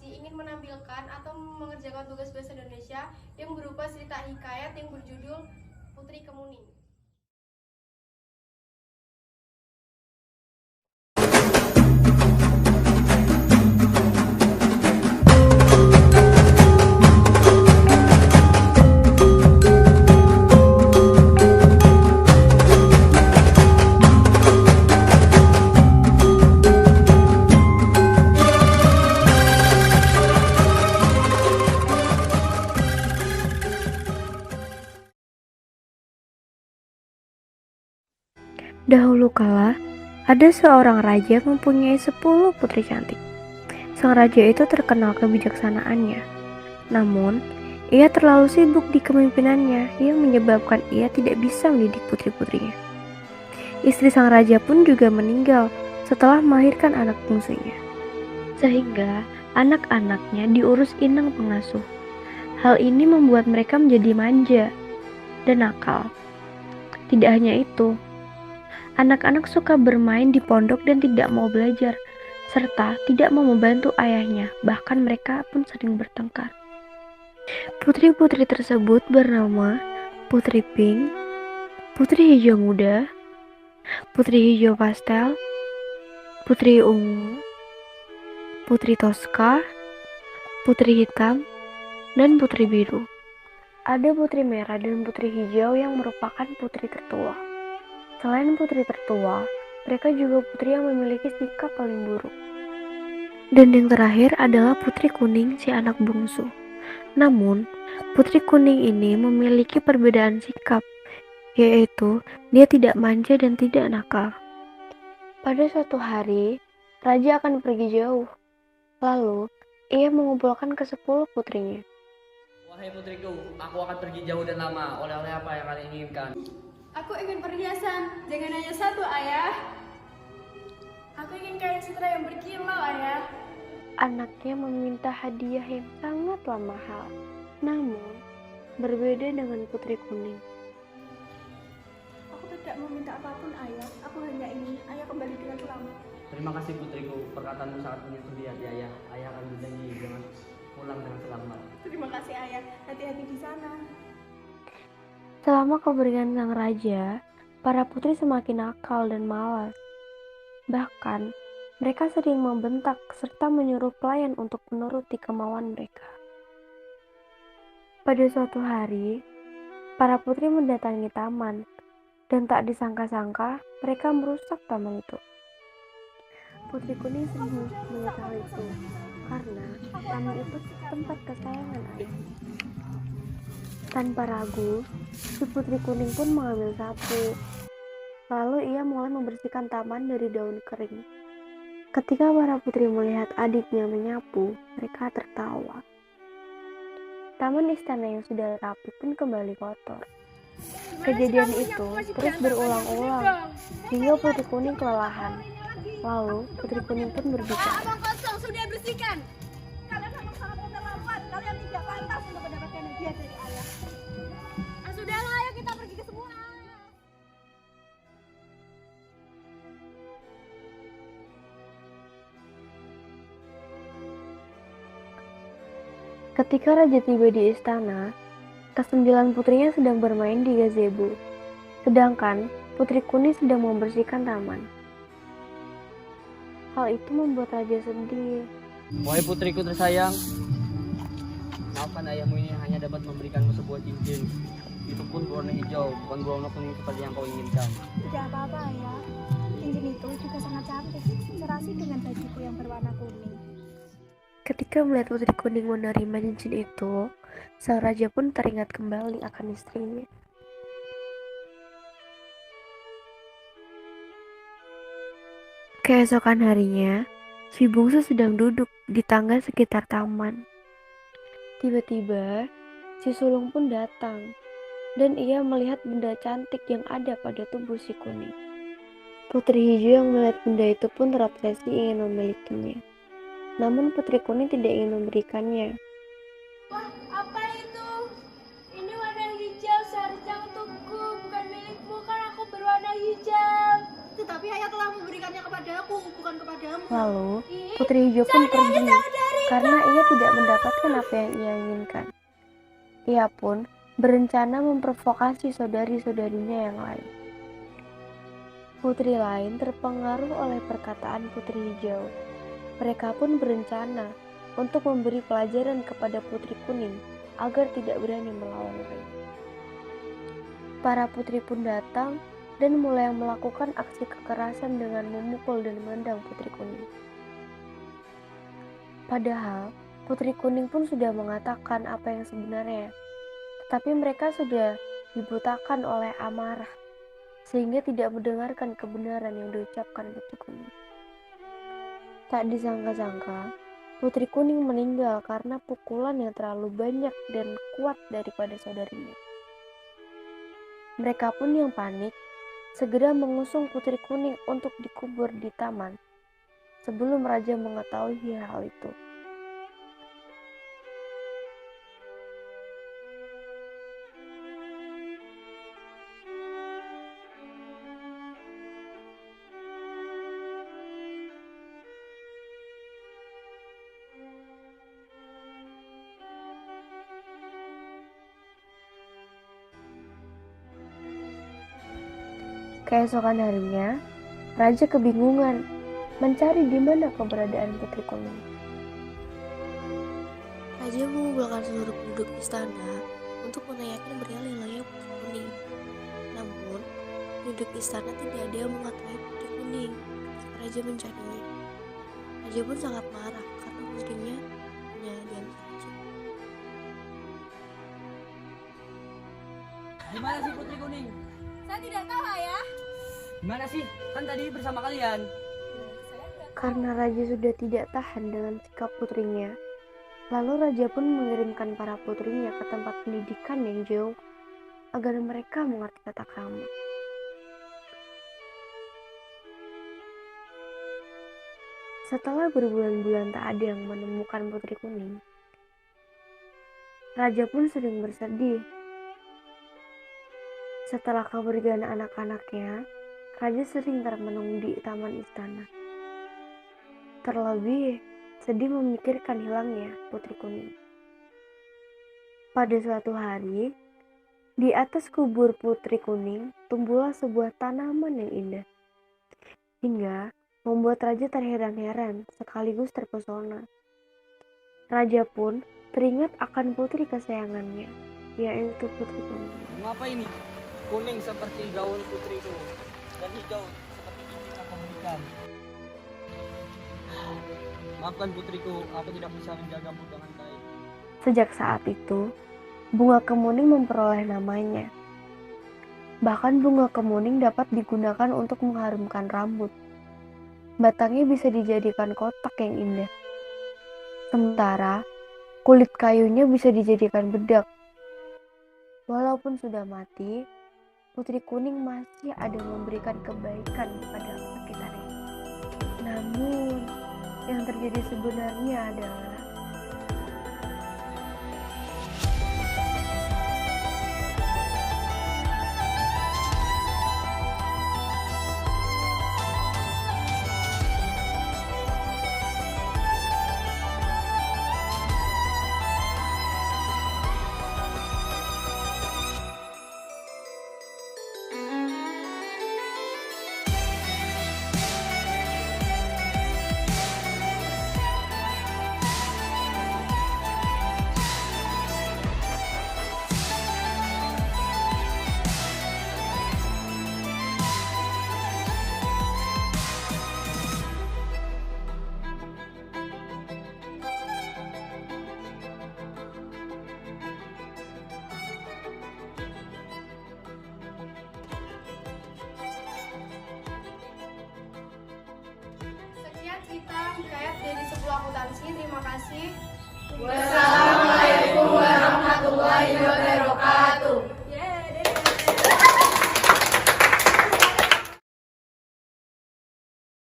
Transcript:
presentasi ingin menampilkan atau mengerjakan tugas bahasa Indonesia yang berupa cerita hikayat yang berjudul Putri Kemuning. Dahulu kala, ada seorang raja mempunyai 10 putri cantik. Sang raja itu terkenal kebijaksanaannya. Namun, ia terlalu sibuk di kepemimpinannya yang menyebabkan ia tidak bisa mendidik putri-putrinya. Istri sang raja pun juga meninggal setelah melahirkan anak bungsunya. Sehingga anak-anaknya diurus inang pengasuh. Hal ini membuat mereka menjadi manja dan nakal. Tidak hanya itu, anak-anak suka bermain di pondok dan tidak mau belajar, serta tidak mau membantu ayahnya, bahkan mereka pun sering bertengkar. Putri-putri tersebut bernama Putri Pink, Putri Hijau Muda, Putri Hijau Pastel, Putri Ungu, Putri Toska, Putri Hitam, dan Putri Biru. Ada Putri Merah dan Putri Hijau yang merupakan putri tertua. Selain putri tertua, mereka juga putri yang memiliki sikap paling buruk. Dan yang terakhir adalah Putri Kuning, si anak bungsu. Namun, Putri Kuning ini memiliki perbedaan sikap, yaitu dia tidak manja dan tidak nakal. Pada suatu hari, raja akan pergi jauh. Lalu, ia mengumpulkan ke-10 putrinya. Wahai putriku, aku akan pergi jauh dan lama. Oleh-oleh apa yang kalian inginkan? Aku ingin perhiasan, jangan hanya satu, ayah. Aku ingin kain sutra yang berkilau, ayah. Anaknya meminta hadiah yang sangatlah mahal. Namun, berbeda dengan Putri Kuning. Aku tidak meminta apapun, ayah. Aku hanya ingin ayah kembali dengan selamat. Terima kasih putriku, perkataanmu sangat menyentuh di hati ayah. Ayah akan berjanji jangan pulang dengan selamat. Terima kasih, ayah. Hati-hati di sana. Selama kepergian sang raja, para putri semakin nakal dan malas. Bahkan, mereka sering membentak serta menyuruh pelayan untuk menuruti kemauan mereka. Pada suatu hari, para putri mendatangi taman, dan tak disangka-sangka mereka merusak taman itu. Putri Kuning sedih melihat hal itu, karena taman itu tempat kesayangan ayahnya. Tanpa ragu, si Putri Kuning pun mengambil sapu. Lalu ia mulai membersihkan taman dari daun kering. Ketika para putri melihat adiknya menyapu, mereka tertawa. Taman istana yang sudah rapi pun kembali kotor. Kejadian itu terus berulang-ulang, hingga Putri Kuning kelelahan. Lalu Putri Kuning pun berbicara. Abang kosong, sudah bersihkan. Kalian memang sangat keterlaluan. Kalian tidak pantas untuk mendapatkan hadiah dari ayah. Sudahlah, ayo kita pergi ke semua. Ketika raja tiba di istana, ke-9 putrinya sedang bermain di gazebo, sedangkan Putri Kuning sedang membersihkan taman. Hal itu membuat raja sedih. Wahai putriku tersayang, maafkan ayahmu ini hanya dapat memberikanmu sebuah cincin. Itu pun berwarna hijau, bukan berwarna kuning seperti yang kau inginkan. Tidak apa-apa, ayah. Cincin itu juga sangat cantik, serasi dengan bajuku yang berwarna kuning. Ketika melihat Putri Kuning menerima cincin itu, sang raja pun teringat kembali akan istrinya. Keesokan harinya, si bungsu sedang duduk di tangga sekitar taman. Tiba-tiba, si sulung pun datang, dan ia melihat benda cantik yang ada pada tubuh si Kuning. Putri Hijau yang melihat benda itu pun terobsesi ingin memilikinya. Namun Putri Kuning tidak ingin memberikannya. Wah, apa itu? Ini warna hijau, seharusnya untukku, bukan milikmu, kan aku berwarna hijau. Tetapi ayah telah memberikannya kepadaku, bukan kepadamu. Lalu Putri Hijau pun pergi karena ia tidak mendapatkan apa yang ia inginkan. Ia pun berencana memprovokasi saudari-saudarinya yang lain. Putri lain terpengaruh oleh perkataan Putri Hijau. Mereka pun berencana untuk memberi pelajaran kepada Putri Kuning agar tidak berani melawan mereka. Para putri pun datang dan mulai melakukan aksi kekerasan dengan memukul dan menendang Putri Kuning. Padahal Putri Kuning pun sudah mengatakan apa yang sebenarnya, tetapi mereka sudah dibutakan oleh amarah sehingga tidak mendengarkan kebenaran yang diucapkan Putri Kuning. Tak disangka-sangka, Putri Kuning meninggal karena pukulan yang terlalu banyak dan kuat daripada saudarinya. Mereka pun yang panik segera mengusung Putri Kuning untuk dikubur di taman sebelum raja mengetahui hal itu. Keesokan harinya, raja kebingungan mencari di mana keberadaan Putri Kuning. Raja mengumpulkan seluruh penduduk istana untuk menanyakan bernilai hilangnya Putri Kuning. Namun, penduduk istana tidak ada yang mengetahui Putri Kuning ketika raja mencarinya. Raja pun sangat marah karena putrinya hanya diam saja. Gimana sih Putri Kuning? Saya tidak tahu, Ayah. Gimana sih? Kan tadi bersama kalian. Karena raja sudah tidak tahan dengan sikap putrinya, lalu raja pun mengirimkan para putrinya ke tempat pendidikan yang jauh agar mereka mengerti tata krama. Setelah berbulan-bulan tak ada yang menemukan Putri Kuning, raja pun sering bersedih. Setelah kepergian anak-anaknya, raja sering termenung di taman istana. Terlebih sedih memikirkan hilangnya Putri Kuning. Pada suatu hari, di atas kubur Putri Kuning tumbuhlah sebuah tanaman yang indah, hingga membuat raja terheran-heran sekaligus terpesona. Raja pun teringat akan putri kesayangannya, yaitu Putri Kuning. Mengapa ini? Kuning seperti gaun putriku dan hijau seperti cincin yang kau berikan. Maafkan putriku, aku tidak bisa menjagamu dengan baik. Sejak saat itu, bunga kemuning memperoleh namanya. Bahkan bunga kemuning dapat digunakan untuk mengharumkan rambut. Batangnya bisa dijadikan kotak yang indah. Sementara, kulit kayunya bisa dijadikan bedak. Walaupun sudah mati, Putri Kuning masih ada memberikan kebaikan kepada sekitarnya. Namun, yang terjadi sebenarnya adalah Sekian kita hikayat dari sebuah akuntansi. Terima kasih. Wassalamualaikum warahmatullahi wabarakatuh.